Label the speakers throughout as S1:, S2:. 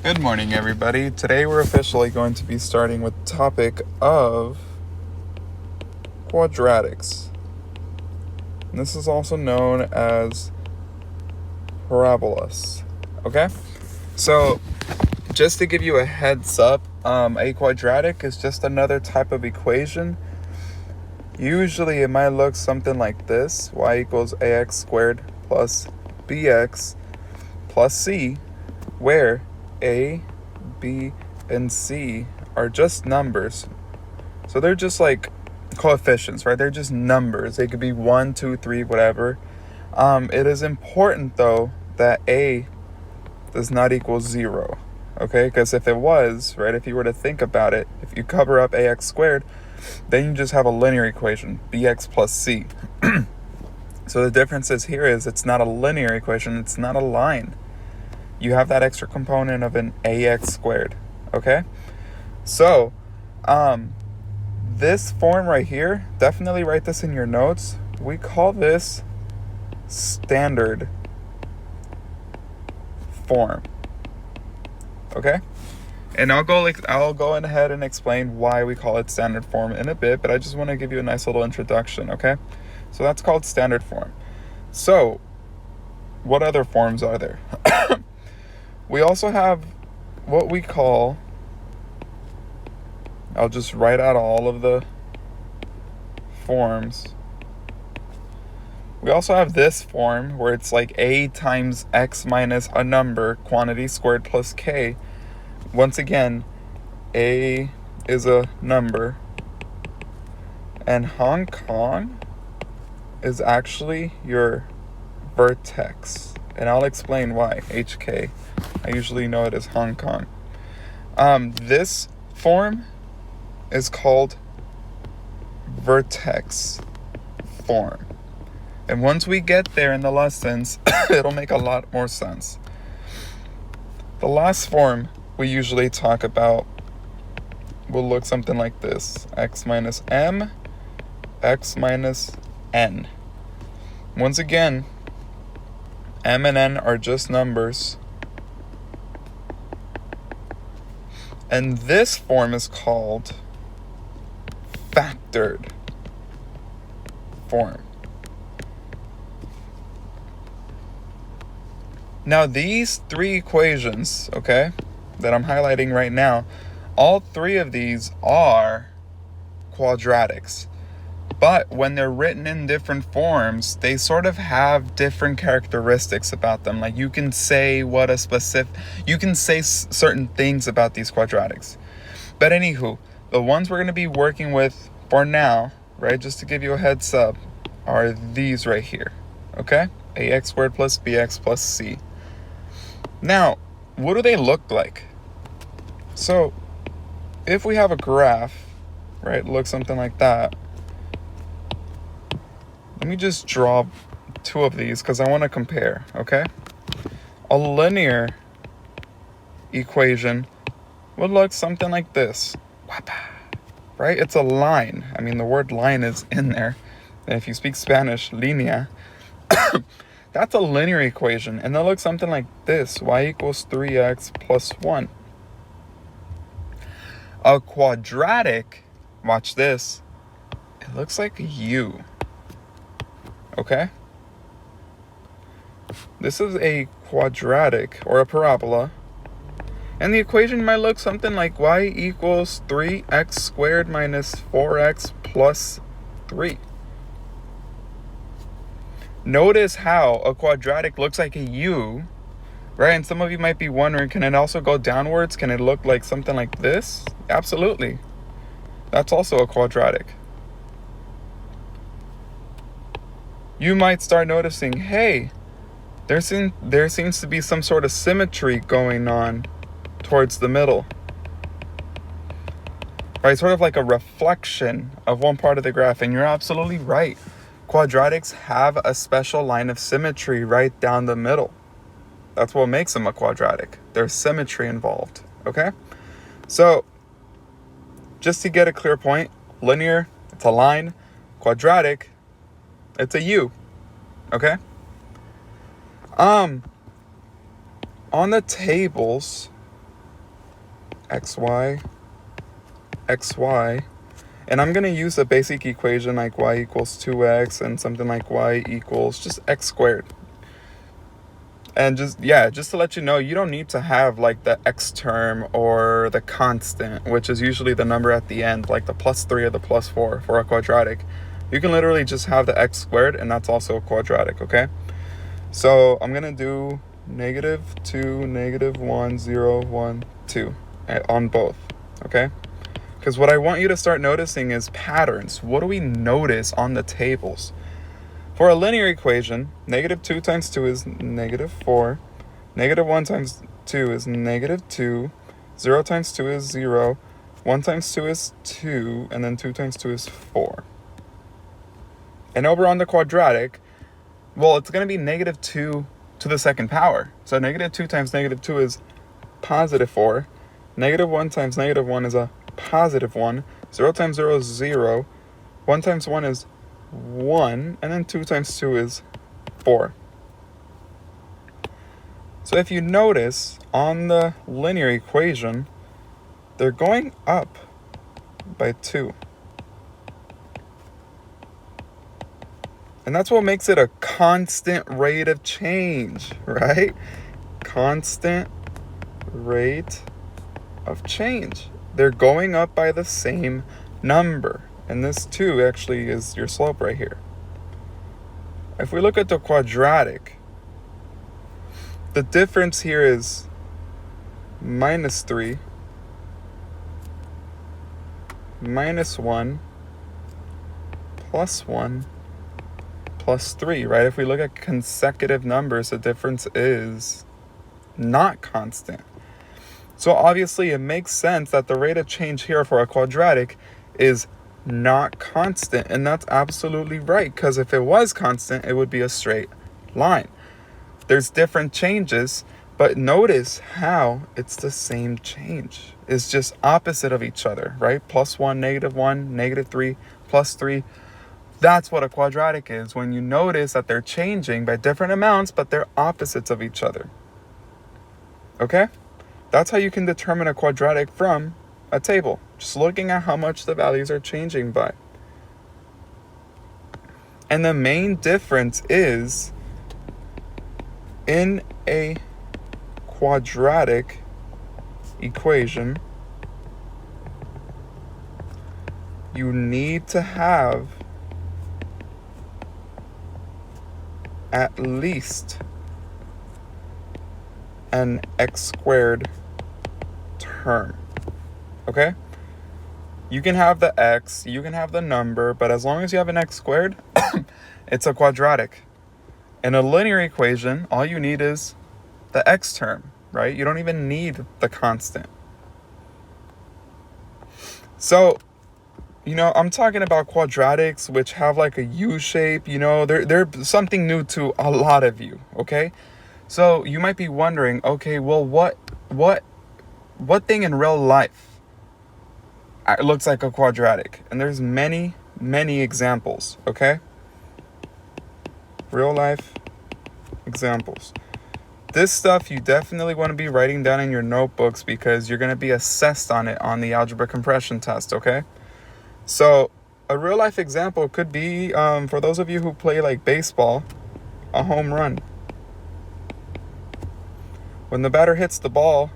S1: Good morning, everybody. Today we're officially going to be starting with the topic of quadratics. And this is also known as parabolas. Okay? So, just to give you a heads up, a quadratic is just another type of equation. Usually it might look something like this: y equals ax squared plus bx plus c, where a, b, and c are just numbers. So they're just like coefficients, right? They're just numbers. They could be 1, 2, 3, whatever. It is important, though, that a does not equal 0, okay? Because if it was, right, if you were to think about it, if you cover up ax squared, then you just have a linear equation, bx plus c. So the difference is here is it's not a linear equation, it's not a line. You have that extra component of an ax squared, okay? So, this form right here, definitely write this in your notes. We call this standard form, okay? And I'll go ahead and explain why we call it standard form in a bit, but I just want to give you a nice little introduction, okay? So that's called standard form. So, what other forms are there? We also have what we call, I'll just write out all of the forms. We also have this form where it's like a times x minus a number, quantity squared plus k. Once again, a is a number, and Hong Kong is actually your vertex. And I'll explain why, HK. I usually know it as Hong Kong. This form is called vertex form. And once we get there in the lessons, it'll make a lot more sense. The last form we usually talk about will look something like this: x minus m, x minus n. Once again, m and n are just numbers. And this form is called factored form. Now, these three equations, okay, that I'm highlighting right now, all three of these are quadratics. But when they're written in different forms, they sort of have different characteristics about them. Like you can say certain things about these quadratics. But anywho, the ones we're going to be working with for now, right, just to give you a heads up, are these right here, okay? ax squared plus bx plus c. Now, what do they look like? So, if we have a graph, right, look something like that. Let me just draw two of these because I want to compare, okay? A linear equation would look something like this, right? It's a line. I mean, the word line is in there. And if you speak Spanish, línea, that's a linear equation. And they'll look something like this: y equals 3x plus 1. A quadratic, watch this, it looks like a U. Okay? This is a quadratic, or a parabola. And the equation might look something like y equals 3x squared minus 4x plus 3. Notice how a quadratic looks like a U, right? And some of you might be wondering, can it also go downwards? Can it look like something like this? Absolutely. That's also a quadratic. You might start noticing, hey, there seems to be some sort of symmetry going on towards the middle. Right, sort of like a reflection of one part of the graph. And you're absolutely right. Quadratics have a special line of symmetry right down the middle. That's what makes them a quadratic. There's symmetry involved, okay? So, just to get a clear point, linear, it's a line. Quadratic, it's a U, okay? On the tables, xy, xy. And I'm going to use a basic equation like y equals 2x and something like y equals just x squared. And just to let you know, you don't need to have like the x term or the constant, which is usually the number at the end, like the +3 or the +4 for a quadratic. You can literally just have the x squared, and that's also a quadratic, okay? So I'm going to do -2, -1, 0, 1, 2 on both, okay? Because what I want you to start noticing is patterns. What do we notice on the tables? For a linear equation, -2 times 2 is -4. -1 times 2 is -2. 0 times 2 is 0. 1 times 2 is 2. And then 2 times 2 is 4. And over on the quadratic, well, it's going to be -2 to the second power. So -2 times -2 is +4. -1 times -1 is a +1. 0 times 0 is 0. 1 times 1 is 1, and then 2 times 2 is 4. So if you notice on the linear equation, they're going up by 2. And that's what makes it a constant rate of change, right? Constant rate of change. They're going up by the same number. And this 2 actually is your slope right here. If we look at the quadratic, the difference here is -3, -1, +1, +3, right? If we look at consecutive numbers, the difference is not constant. So obviously it makes sense that the rate of change here for a quadratic is not constant, and that's absolutely right, because if it was constant, it would be a straight line. There's different changes, but notice how it's the same change. It's just opposite of each other, right? +1, -1, -3, +3. That's what a quadratic is, when you notice that they're changing by different amounts, but they're opposites of each other. Okay? That's how you can determine a quadratic from a table, just looking at how much the values are changing by. And the main difference is, in a quadratic equation, you need to have at least an x squared term. Okay? You can have the x, you can have the number, but as long as you have an x squared, it's a quadratic. In a linear equation, all you need is the x term, right? You don't even need the constant. So, I'm talking about quadratics which have like a U shape, they're something new to a lot of you, okay? So you might be wondering, okay, well, what thing in real life it looks like a quadratic? And there's many examples, okay? Real life examples. This stuff you definitely want to be writing down in your notebooks, because you're going to be assessed on it on the algebra compression test, okay? So a real life example could be, for those of you who play like baseball, a home run. When the batter hits the ball,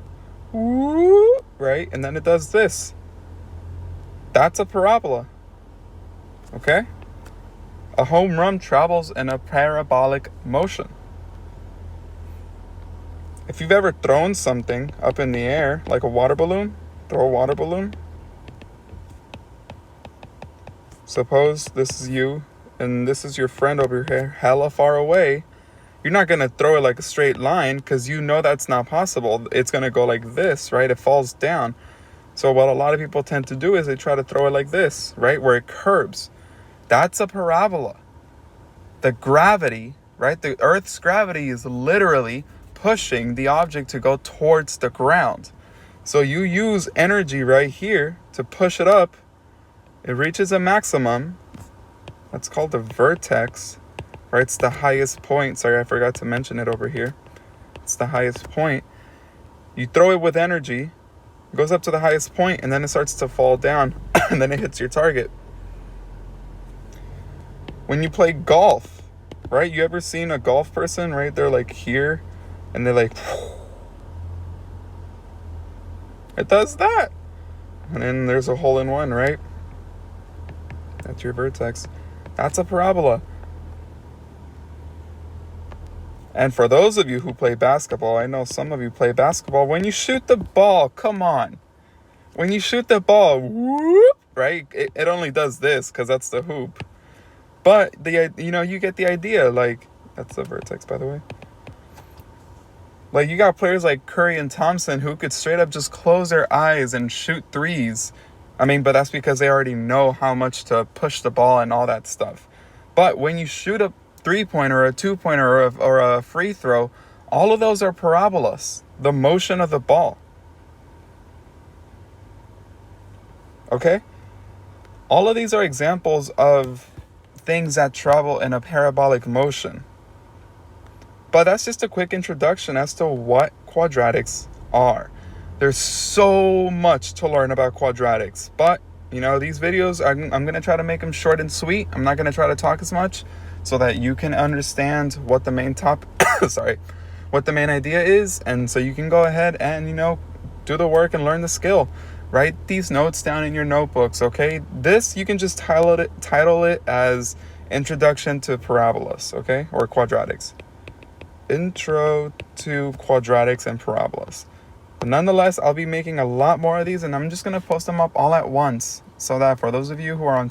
S1: woo, right? And then it does this. That's a parabola. Okay? A home run travels in a parabolic motion. If you've ever thrown something up in the air, like a water balloon, throw a water balloon. Suppose this is you and this is your friend over here, hella far away. You're not going to throw it like a straight line, because you know that's not possible. It's going to go like this, right? It falls down. So what a lot of people tend to do is they try to throw it like this, right? Where it curves. That's a parabola. The gravity, right? The Earth's gravity is literally pushing the object to go towards the ground. So you use energy right here to push it up. It reaches a maximum. That's called the vertex. Right, it's the highest point. Sorry, I forgot to mention it over here. It's the highest point. You throw it with energy, It goes up to the highest point and then it starts to fall down and then it hits your target. When you play golf, right? You ever seen a golf person, right? They're like here and they're like, it does that. And then there's a hole in one, right? That's your vertex. That's a parabola. And for those of you who play basketball, I know some of you play basketball. When you shoot the ball, come on. When you shoot the ball, whoop, right? It only does this because that's the hoop. But you get the idea. Like, that's the vertex, by the way. Like, you got players like Curry and Thompson who could straight up just close their eyes and shoot threes. I mean, but that's because they already know how much to push the ball and all that stuff. But when you shoot a three-pointer or a two-pointer or a free throw, all of those are parabolas. The motion of the ball. Okay? All of these are examples of things that travel in a parabolic motion. But that's just a quick introduction as to what quadratics are. There's so much to learn about quadratics. But, these videos, I'm going to try to make them short and sweet. I'm not going to try to talk as much so that you can understand what the main what the main idea is. And so you can go ahead and, do the work and learn the skill. Write these notes down in your notebooks, okay? This, you can just title it as Introduction to Parabolas, okay? Or Quadratics. Intro to Quadratics and Parabolas. But nonetheless, I'll be making a lot more of these, and I'm just going to post them up all at once so that for those of you who are on